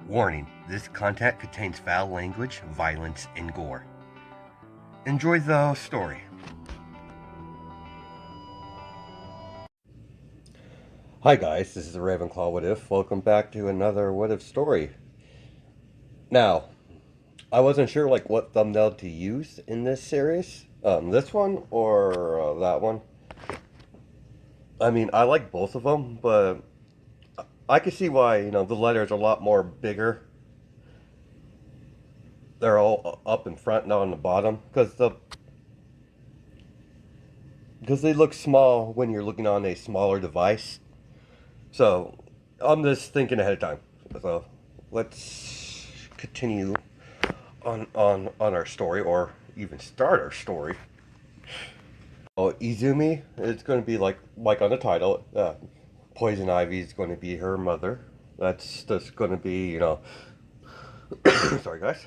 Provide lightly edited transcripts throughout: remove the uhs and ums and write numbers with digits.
Warning, this content contains foul language, violence, and gore. Enjoy the story. Hi guys, this is the Ravenclaw What If. Welcome back to another What If story. Now, I wasn't sure what thumbnail to use in this series. This one or that one. I mean, I like both of them, but I can see why, the letters are a lot more bigger. They're all up in front, not on the bottom, because they look small when you're looking on a smaller device. So I'm just thinking ahead of time. So let's continue on our story, or even start our story. Oh, Izumi is going to be like on the title. Poison Ivy is going to be her mother. That's just going to be, sorry guys.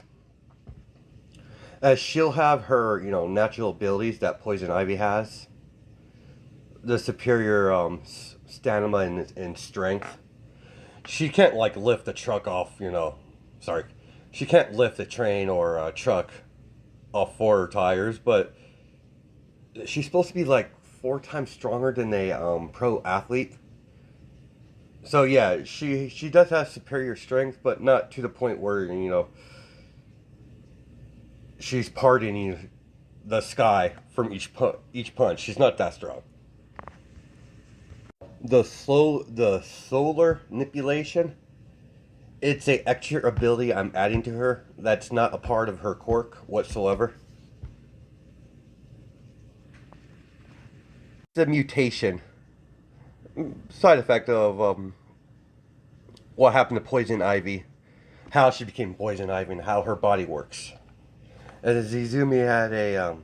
As she'll have her, natural abilities that Poison Ivy has. The superior stamina and strength. She can't lift a truck off, sorry. She can't lift a train or a truck off four tires, but she's supposed to be like 4 times stronger than a pro athlete. So yeah, she does have superior strength, but not to the point where she's parting the sky from each punch. She's not that strong. The solar manipulation, it's a extra ability I'm adding to her. That's not a part of her quirk whatsoever. It's a mutation, side effect of what happened to Poison Ivy, how she became Poison Ivy, and how her body works. As Izumi had a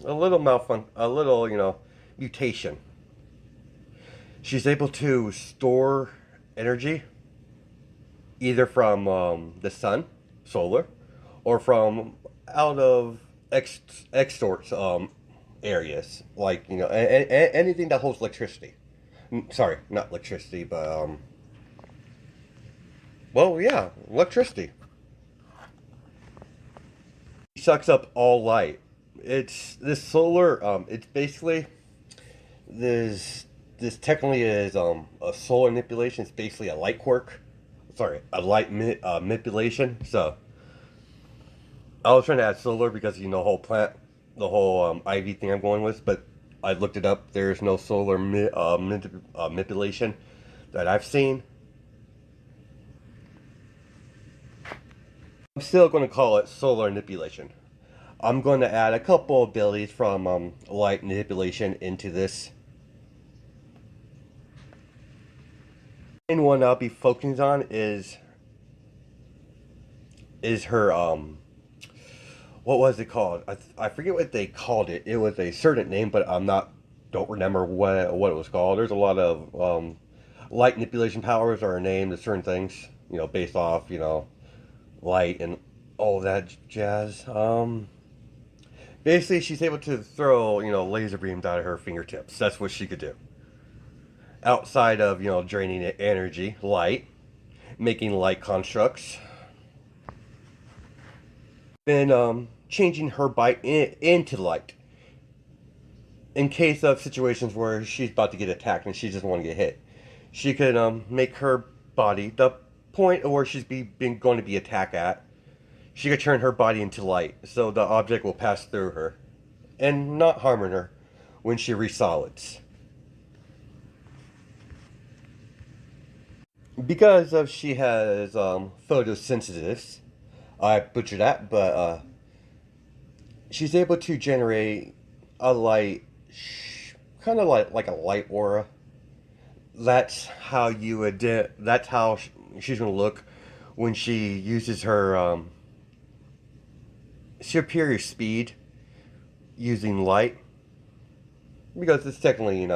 little a little mutation. She's able to store energy either from the sun, solar, or from out of extort areas, like anything that holds electricity. Sorry, not electricity, but well, yeah, electricity. It sucks up all light. It's this solar. It's basically this. This technically is a solar manipulation. It's basically a light quirk. Sorry, a light manipulation. So I was trying to add solar because the whole plant, the whole ivy thing I'm going with, but I looked it up. There's no solar manipulation that I've seen. I'm still going to call it solar manipulation. I'm going to add a couple abilities from light manipulation into this. The main one I'll be focusing on is her what was it called? I forget what they called it. It was a certain name, but don't remember what it was called. There's a lot of light manipulation powers are named to certain things, based off light and all that jazz. Basically, she's able to throw laser beams out of her fingertips. That's what she could do. Outside of draining energy, light, making light constructs, then changing her bite into light in case of situations where she's about to get attacked and she doesn't want to get hit. She could make her body the point where she's going to be attacked at. She could turn her body into light, so the object will pass through her and not harming her when she resolids. Because of she has photosynthesis, I butchered that, but she's able to generate a light, kind of like a light aura. That's how you would. That's how she's gonna look when she uses her superior speed using light. Because it's technically,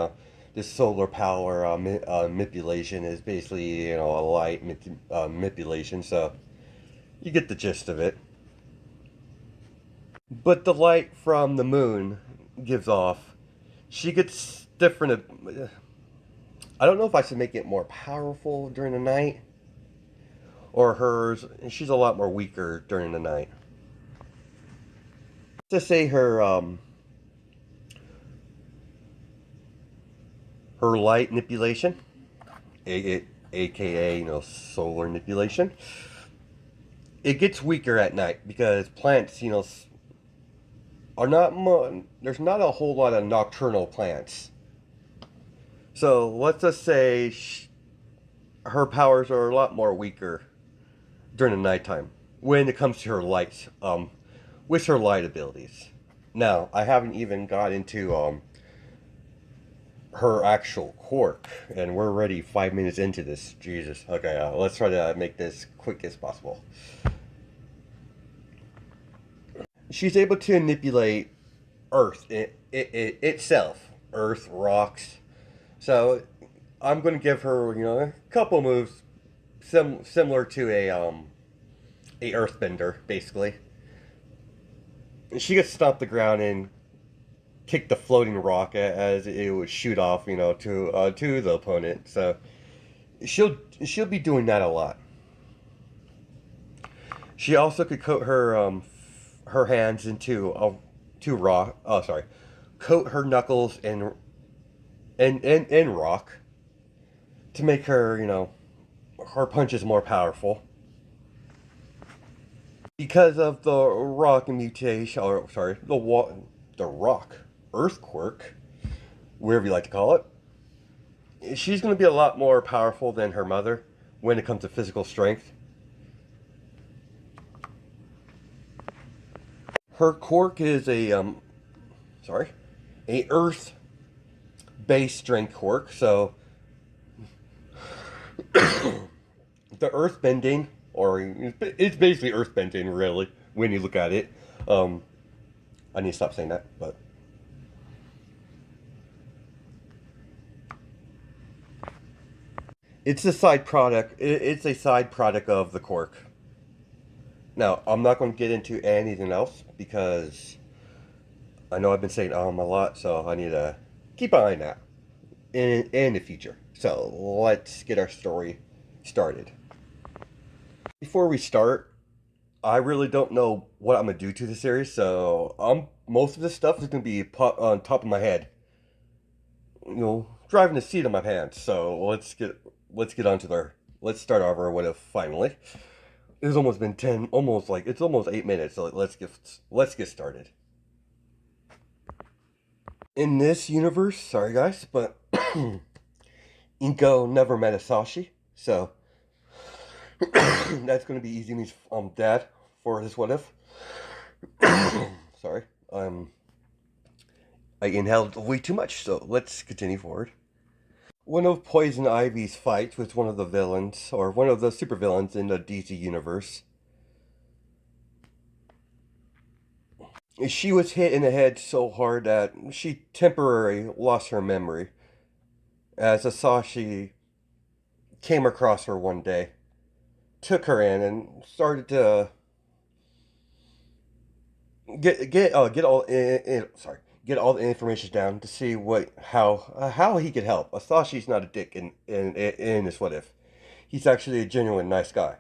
this solar power manipulation is basically, a light manipulation. So you get the gist of it. But the light from the moon gives off. She gets different. I don't know if I should make it more powerful during the night, or hers. She's a lot more weaker during the night. To say her light manipulation, aka solar manipulation, it gets weaker at night because plants are not there's not a whole lot of nocturnal plants. So let's just say her powers are a lot more weaker during the nighttime when it comes to her light, with her light abilities. Now I haven't even got into her actual quirk, and we're already 5 minutes into this. Jesus. Okay, let's try to make this quick as possible. She's able to manipulate Earth itself, Earth, rocks. So I'm going to give her, a couple moves similar to a Earthbender, basically. She gets stomp the ground and kick the floating rock as it would shoot off, to the opponent. So she'll she'll be doing that a lot. She also could coat her hands into to rock. Oh, sorry, coat her knuckles in rock to make her her punches more powerful. Because of the rock mutation, or sorry, the rock earthquake, wherever you like to call it, she's going to be a lot more powerful than her mother when it comes to physical strength. Her quirk is a earth based strength quirk. So the earth bending, or it's basically earth bending, really, when you look at it. I need to stop saying that, but it's a side product. It's a side product of the quirk. Now, I'm not going to get into anything else because I know I've been saying a lot, so I need to keep an eye on that in the future. So let's get our story started. Before we start, I really don't know what I'm gonna do to the series, so most of this stuff is gonna be put on top of my head. Driving the seat of my pants. So let's get on to the let's start over with it finally. It's almost been 10, almost like it's almost 8 minutes. So let's get started. In this universe, sorry guys, but Inko never met Asashi, so that's gonna be Izumi's dad for his what if. Sorry, I inhaled way too much, so let's continue forward. One of Poison Ivy's fights with one of the villains, or one of the supervillains in the DC universe. She was hit in the head so hard that she temporarily lost her memory. As Asashi came across her one day, took her in, and started to get all sorry, get all the information down to see how he could help. Asashi's not a dick in this what if. He's actually a genuine nice guy.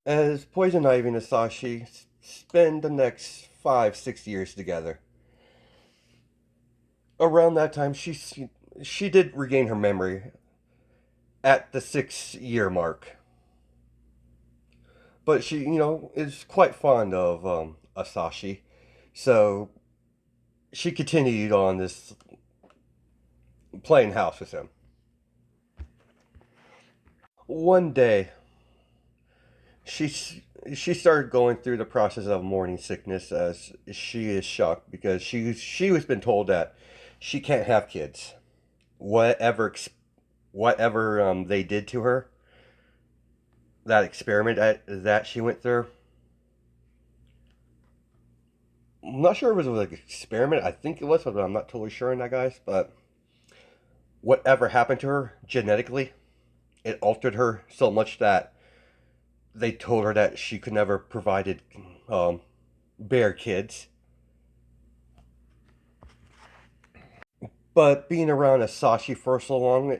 As Poison Ivy and Asashi spend the next 5-6 years together. Around that time, she did regain her memory at the 6 year mark. But she, is quite fond of Asashi. So she continued on this playing house with him. One day, she she started going through the process of morning sickness as she is shocked because she was been told that she can't have kids. Whatever they did to her, that experiment that she went through. I'm not sure if it was like an experiment. I think it was, but I'm not totally sure on that, guys. But whatever happened to her genetically, it altered her so much that they told her that she could never provided bear kids. But being around Asashi for so long,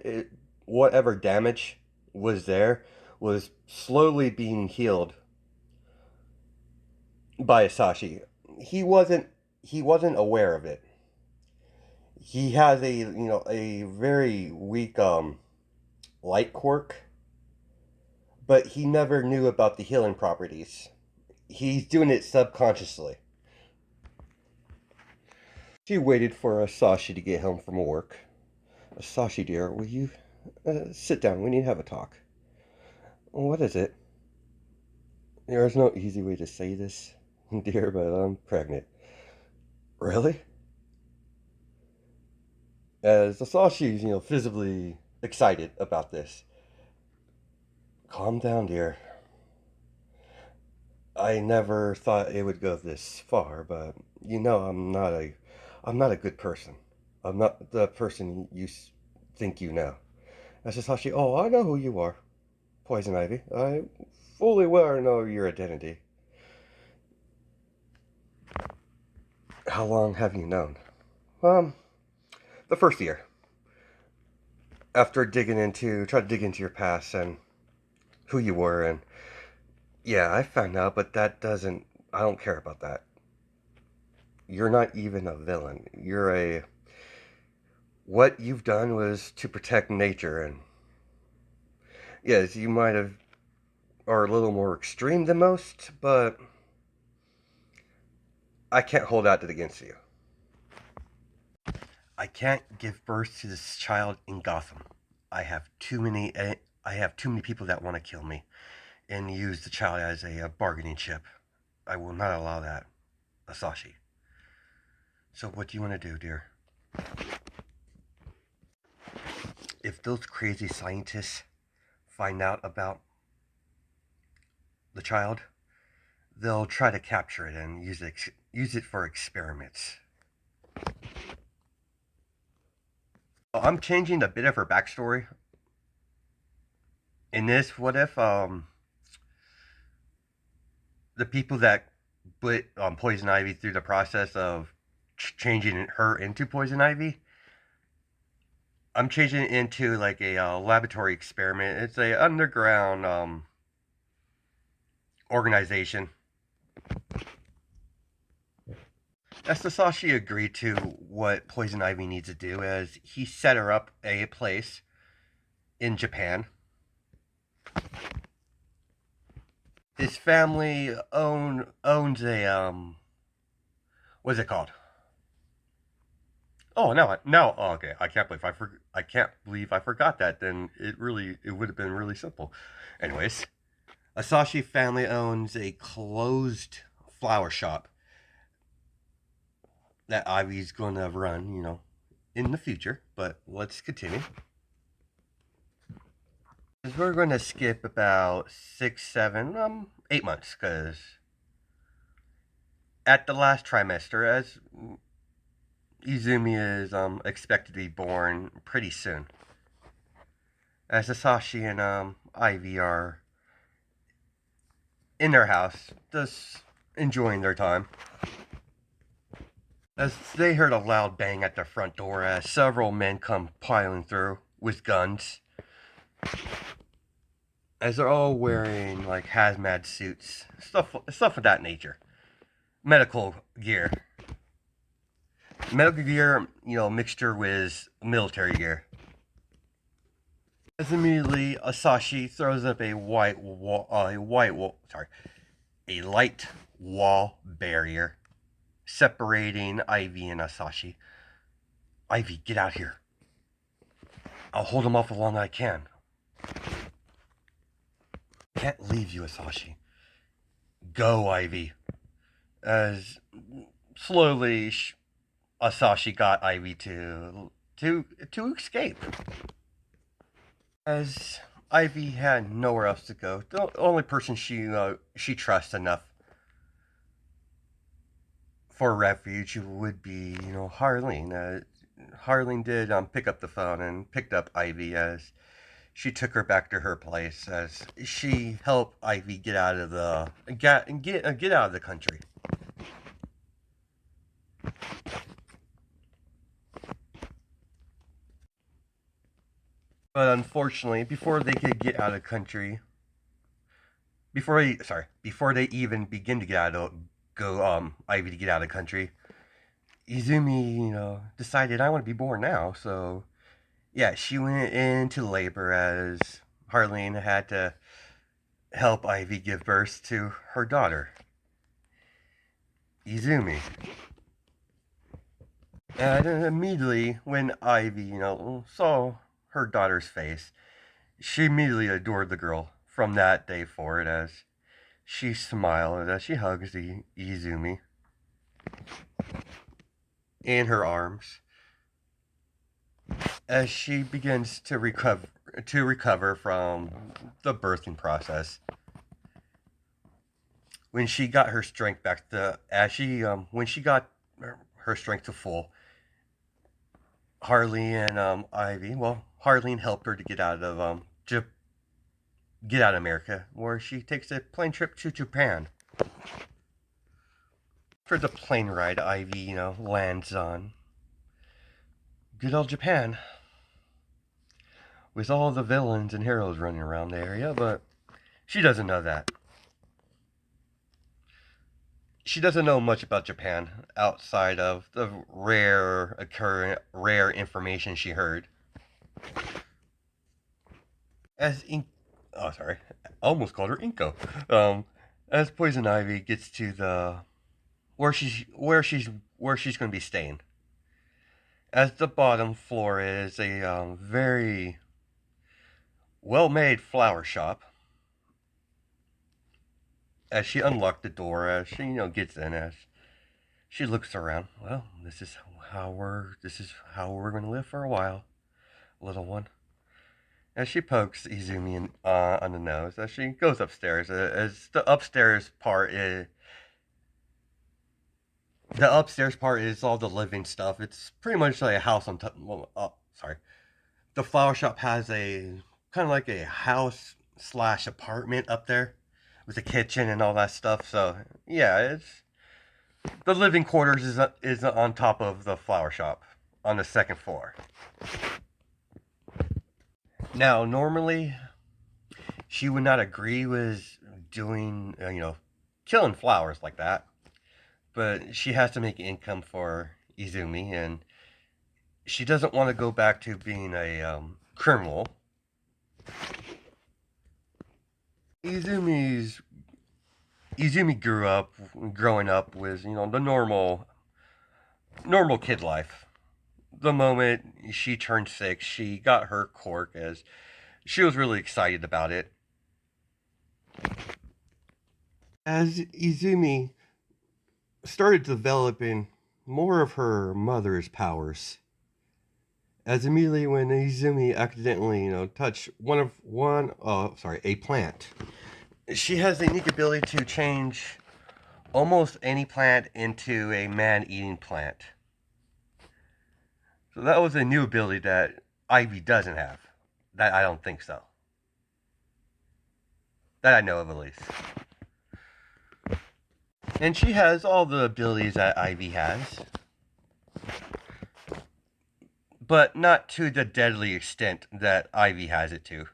whatever damage was there was slowly being healed by Asashi. He wasn't he wasn't aware of it. He has a very weak light quirk, but he never knew about the healing properties. He's doing it subconsciously. She waited for Asashi to get home from work. Asashi, dear, will you sit down? We need to have a talk. What is it? There's no easy way to say this, dear, but I'm pregnant. Really? As Asashi's, visibly excited about this. Calm down, dear. I never thought it would go this far, but I'm not a good person. I'm not the person you think you know. As Asashi, oh, I know who you are, Poison Ivy. I fully well know your identity. How long have you known? Um, the first year. After try to dig into your past and who you were, and yeah, I found out, but I don't care about that. You're not even a villain. What you've done was to protect nature, and yes, you might have, are a little more extreme than most, but I can't hold out against you. I can't give birth to this child in Gotham. I have too many. I have too many people that want to kill me and use the child as a bargaining chip. I will not allow that, Asashi. So what do you want to do, dear? If those crazy scientists find out about the child, they'll try to capture it and use it for experiments. I'm changing a bit of her backstory. In this, what if the people that put Poison Ivy through the process of changing her into Poison Ivy, I'm changing it into like a laboratory experiment. It's a underground organization. As Sasashi agreed to what Poison Ivy needs to do, as he set her up a place in Japan. His family owns a what's it called? Oh no, oh, okay. I can't believe I forgot that. Then it would have been really simple. Anyways, Asashi family owns a closed flower shop that Ivy's going to run, in the future. But let's continue. We're going to skip about 6, 7, 8 months, because at the last trimester, as Izumi is expected to be born pretty soon. As Sasashi and Ivy are in their house, just enjoying their time. As they heard a loud bang at the front door as several men come piling through with guns. As they're all wearing like hazmat suits, stuff of that nature. Medical gear. Medical gear, mixture with military gear. As immediately Asashi throws up a light wall barrier separating Ivy and Asashi. Ivy, get out here. I'll hold him off as long as I can. Can't leave you, Asashi. Go, Ivy. As slowly Asashi got Ivy to escape. As Ivy had nowhere else to go, the only person she trusts enough for refuge would be, Harleen. Harleen did pick up the phone and picked up Ivy as she took her back to her place as she helped Ivy get out of the country. But unfortunately, before they could get out of the country, before they even begin to get out of go Ivy to get out of the country, Izumi, decided I want to be born now. So yeah, she went into labor as Harleen had to help Ivy give birth to her daughter, Izumi. And immediately, when Ivy, saw her daughter's face, she immediately adored the girl from that day forward as she smiled as she hugs the Izumi in her arms as she begins to recover from the birthing process. When she got her strength back to as she when she got her strength to full, Harley and Ivy. Well, Harleen helped her to get out of America, where she takes a plane trip to Japan. For the plane ride, Ivy, lands on good old Japan with all the villains and heroes running around the area, but she doesn't know that. She doesn't know much about Japan outside of the rare information she heard. As In- oh sorry, I almost called her Inko. As Poison Ivy gets to the where she's going to be staying. As the bottom floor is a very well-made flower shop. As she unlocked the door, as she gets in, as she looks around. Well, this is how we're going to live for a while, little one. As she pokes Izumi on the nose, as she goes upstairs, as the upstairs part is all the living stuff. It's pretty much like a house on top. Well, sorry. The flower shop has a kind of like a house slash apartment up there with a kitchen and all that stuff. So yeah, it's the living quarters is on top of the flower shop on the second floor. Now, normally she would not agree with doing killing flowers like that, but she has to make income for Izumi, and she doesn't want to go back to being a criminal. Izumi's Izumi growing up with the normal kid life. The moment she turned 6, she got her quirk as she was really excited about it. As Izumi started developing more of her mother's powers, as immediately when Izumi accidentally, touched a plant, she has the unique ability to change almost any plant into a man-eating plant. So that was a new ability that Ivy doesn't have. That I don't think so. That I know of at least. And she has all the abilities that Ivy has, but not to the deadly extent that Ivy has it to.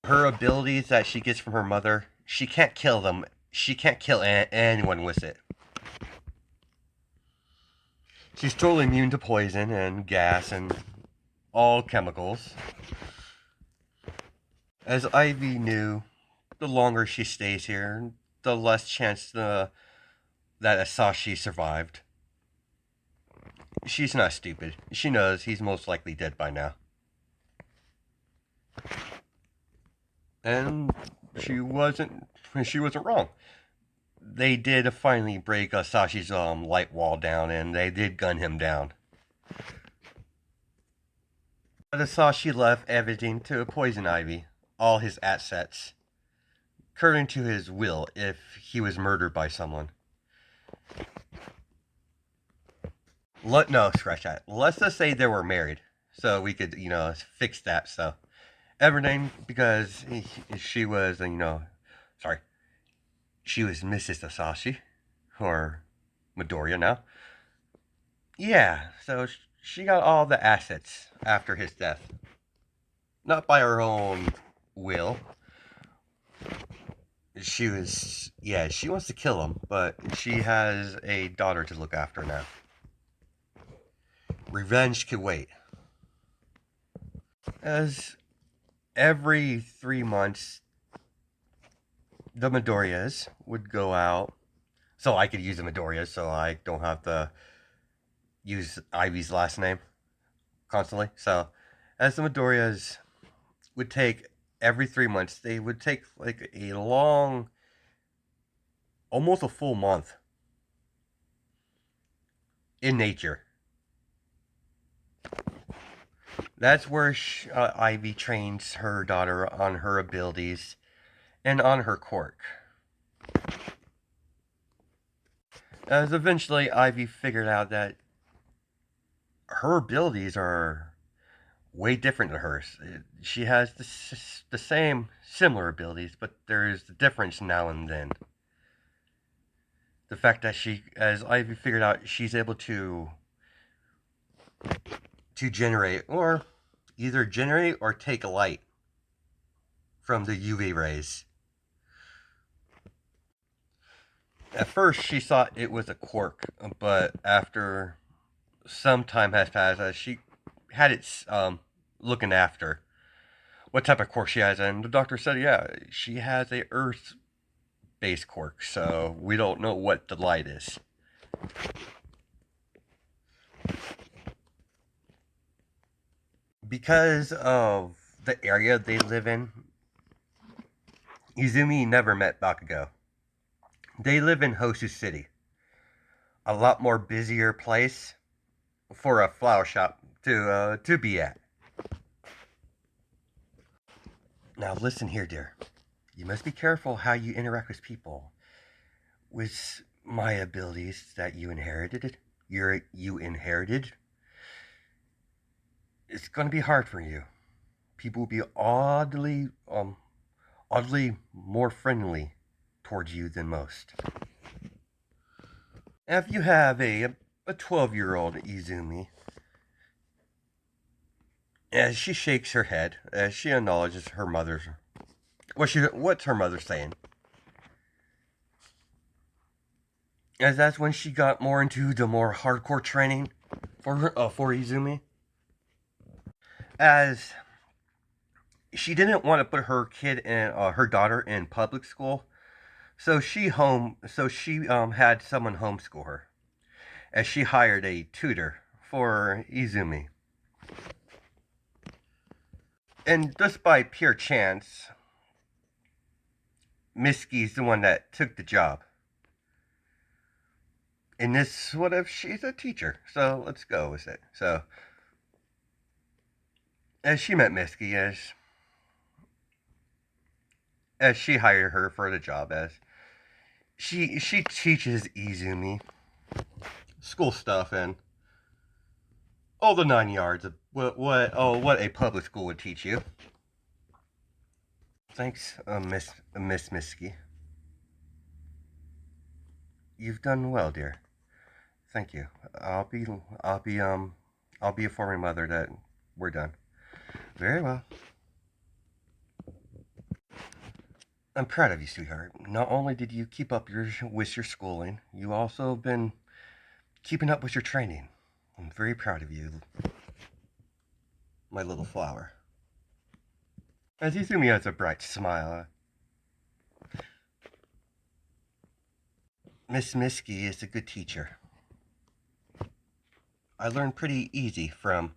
Her abilities that she gets from her mother, she can't kill them. She can't kill anyone with it. She's totally immune to poison and gas and all chemicals. As Ivy knew, the longer she stays here, the less chance that Asashi survived. She's not stupid. She knows he's most likely dead by now. And she wasn't wrong. They did finally break Sashi's light wall down, and they did gun him down. But Sashi left everything to Poison Ivy, all his assets, according to his will if he was murdered by someone. No, scratch that. Let's just say they were married, so we could, fix that. So everything because she was, sorry, she was Mrs. Asashi, or Midoriya now. Yeah, so she got all the assets after his death. Not by her own will. She wants to kill him, but she has a daughter to look after now. Revenge could wait. As every 3 months, the Midoriyas would go out. So I could use the Midoriyas, so I don't have to use Ivy's last name constantly. So, as the Midoriyas would take every 3 months, they would take like a long, almost a full month in nature. That's where Ivy trains her daughter on her abilities and on her quirk. As eventually Ivy figured out that her abilities are way different than hers. She has the same, similar abilities, but there is a difference now and then. The fact that as Ivy figured out, she's able to generate, or either generate or take light from the UV rays. At first, she thought it was a quirk, but after some time has passed, she had it looking after what type of quirk she has, and the doctor said, yeah, she has a Earth-based quirk, so we don't know what the light is. Because of the area they live in, Izumi never met Bakugo. They live in Hosu City, a lot more busier place for a flower shop to be at. Now listen here, dear. You must be careful how you interact with people. With my abilities that you inherited, it's going to be hard for you. People will be oddly more friendly towards you than most. If you have a 12-year-old Izumi, as she shakes her head, as she acknowledges her mother's, what's her mother saying? As that's when she got more into the more hardcore training for Izumi. As she didn't want to put her daughter in public school, so she had someone homeschool her, as she hired a tutor for Izumi. And just by pure chance, Miski's the one that took the job. And this, what if she's a teacher? So let's go with it. So, as she met Miski, as she hired her for the job, as she teaches Izumi school stuff and all the 9 yards of what a public school would teach you. Thanks, Miss Miski. You've done well, dear. Thank you. I'll be informing mother that we're done. Very well. I'm proud of you, sweetheart. Not only did you keep up with your schooling, you also have been keeping up with your training. I'm very proud of you, my little flower. As Izumi has a bright smile, Miss Miski is a good teacher. I learn pretty easy from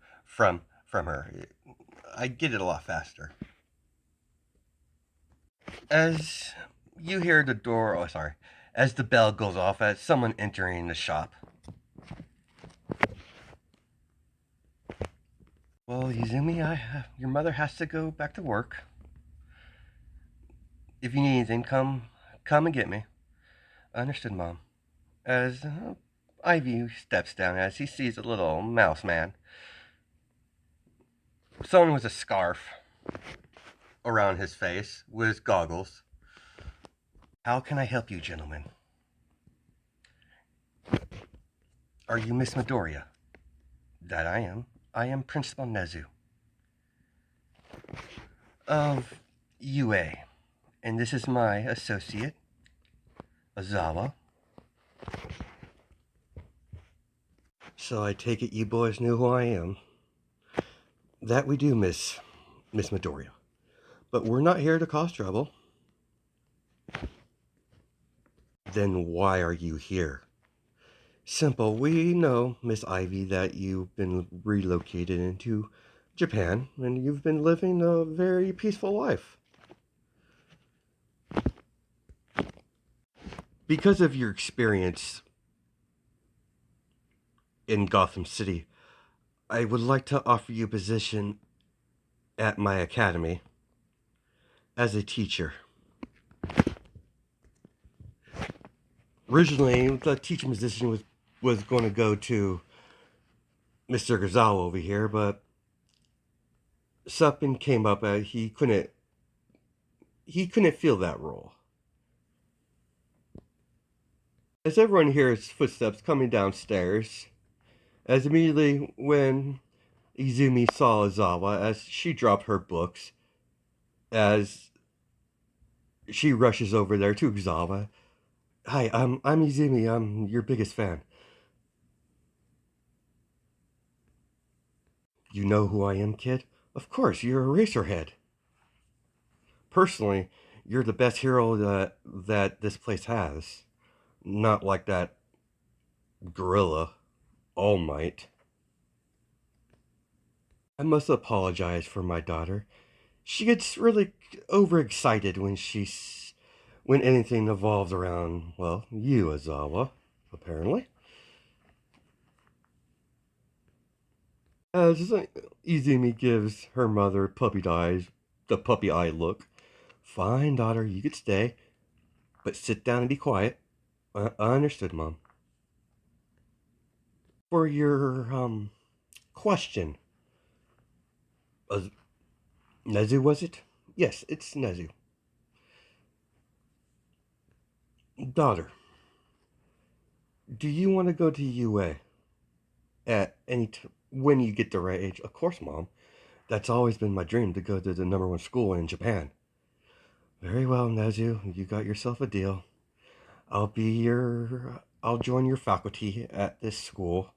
her. I get it a lot faster. As you hear the door, oh sorry, as the bell goes off, as someone entering the shop. Well, Izumi, your mother has to go back to work. If you need anything, come and get me. Understood, Mom. As Ivy steps down, as he sees a little mouse man, someone with a scarf around his face with goggles. How can I help you, gentlemen? Are you Miss Midoriya? That I am. I am Principal Nezu of UA, and this is my associate, Azawa. So I take it you boys knew who I am. That we do, Miss Midoriya. But we're not here to cause trouble. Then why are you here? Simple. We know, Miss Ivy, that you've been relocated into Japan and you've been living a very peaceful life. Because of your experience in Gotham City, I would like to offer you a position at my academy as a teacher. Originally, the teaching position was going to go to Mr. Gazawa over here, but something came up. He couldn't fill that role. As everyone hears footsteps coming downstairs, as immediately when Izumi saw Azawa as she dropped her books, as she rushes over there to Azawa. Hi, I'm Izumi. I'm your biggest fan. You know who I am, kid? Of course, you're Eraserhead. Personally, you're the best hero that this place has. Not like that gorilla, All Might. I must apologize for my daughter. She gets really overexcited when anything evolves around, well, you, Azawa, apparently. As Izumi gives her mother the puppy eye look. Fine, daughter, you could stay, but sit down and be quiet. I understood, Mom. For your, question, uh, Nezu, was it? Yes, it's Nezu. Daughter, do you want to go to UA at when you get the right age? Of course, Mom. That's always been my dream to go to the number one school in Japan. Very well, Nezu, you got yourself a deal. I'll join your faculty at this school.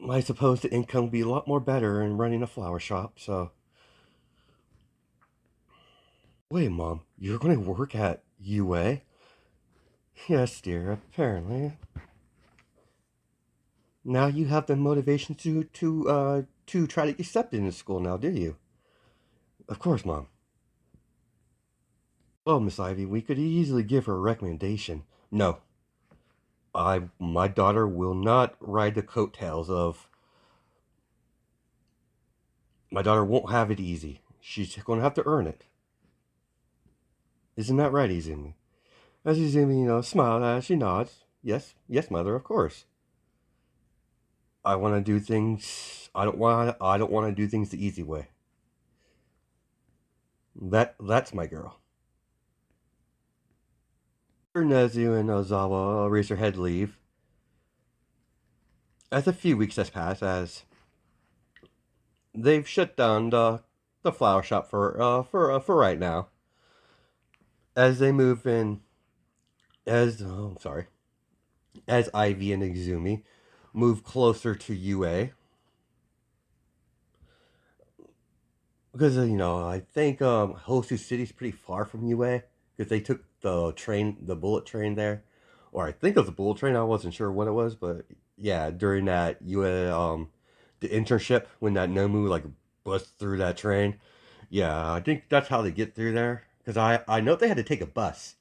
I suppose the income will be a lot more better in running a flower shop, so. Wait, Mom, you're going to work at UA? Yes, dear, apparently. Now you have the motivation to try to get accepted in school now, do you? Of course, Mom. Well, Miss Ivy, we could easily give her a recommendation. No, my daughter will not ride the coattails of. My daughter won't have it easy. She's going to have to earn it. Isn't that right, Izumi? As Izumi, smiled as she nods. Yes, yes, mother, of course. I want to do things. I don't want to do things the easy way. That's my girl. Nezu and Ozawa raise their head leave. As a few weeks has passed, as they've shut down the flower shop for right now. As they move in, sorry, as Ivy and Izumi move closer to UA, because I think Hosu City's pretty far from UA because they took the bullet train there, or I think it was a bullet train. I wasn't sure what it was, but yeah, during that UA the internship when that Nomu like bust through that train. Yeah, I think that's how they get through there. Because I know they had to take a bus,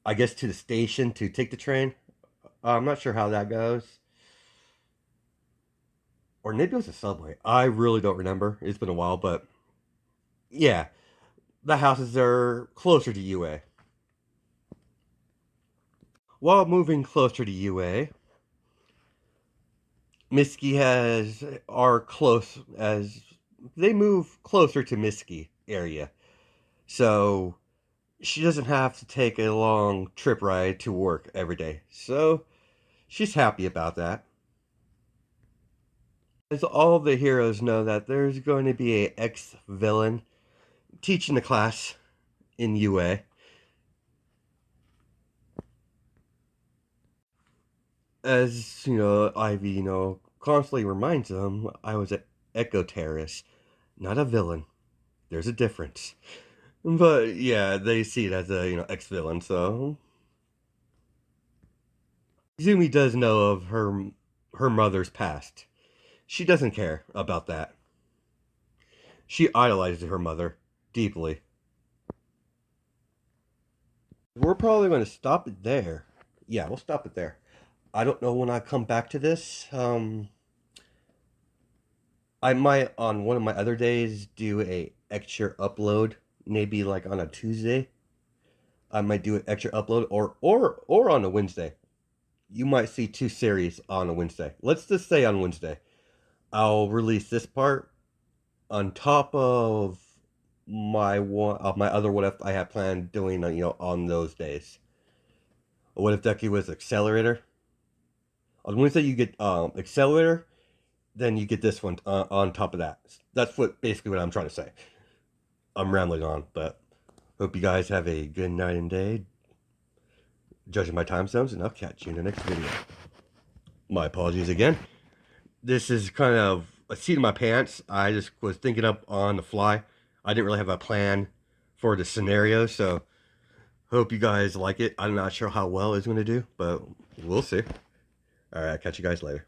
I guess, to the station to take the train. I'm not sure how that goes. Or maybe it was a subway. I really don't remember. It's been a while, but yeah, the houses are closer to UA. While moving closer to UA, Miski has are close as they move closer to Miski area. So she doesn't have to take a long trip ride to work every day. So she's happy about that. As all the heroes know that there's going to be a ex-villain teaching the class in UA. As, Ivy, constantly reminds them, I was an eco-terrorist, not a villain. There's a difference. But yeah, they see it as a, ex-villain, so Izumi does know of her mother's past. She doesn't care about that. She idolizes her mother deeply. We're probably going to stop it there. Yeah, we'll stop it there. I don't know when I come back to this. I might on one of my other days do a extra upload, maybe like on a Tuesday. I might do an extra upload, or on a Wednesday. You might see two series on a Wednesday. Let's just say on Wednesday. I'll release this part on top of my other what if I had planned doing on those days. What if Deku was Accelerator? On Wednesday you get Accelerator, then you get this one on top of that. That's basically what I'm trying to say. I'm rambling on, but hope you guys have a good night and day, judging my time zones, and I'll catch you in the next video. My apologies again. This is kind of a seat in my pants. I just was thinking up on the fly. I didn't really have a plan for the scenario, so hope you guys like it. I'm not sure how well it's going to do, but we'll see. All right, catch you guys later.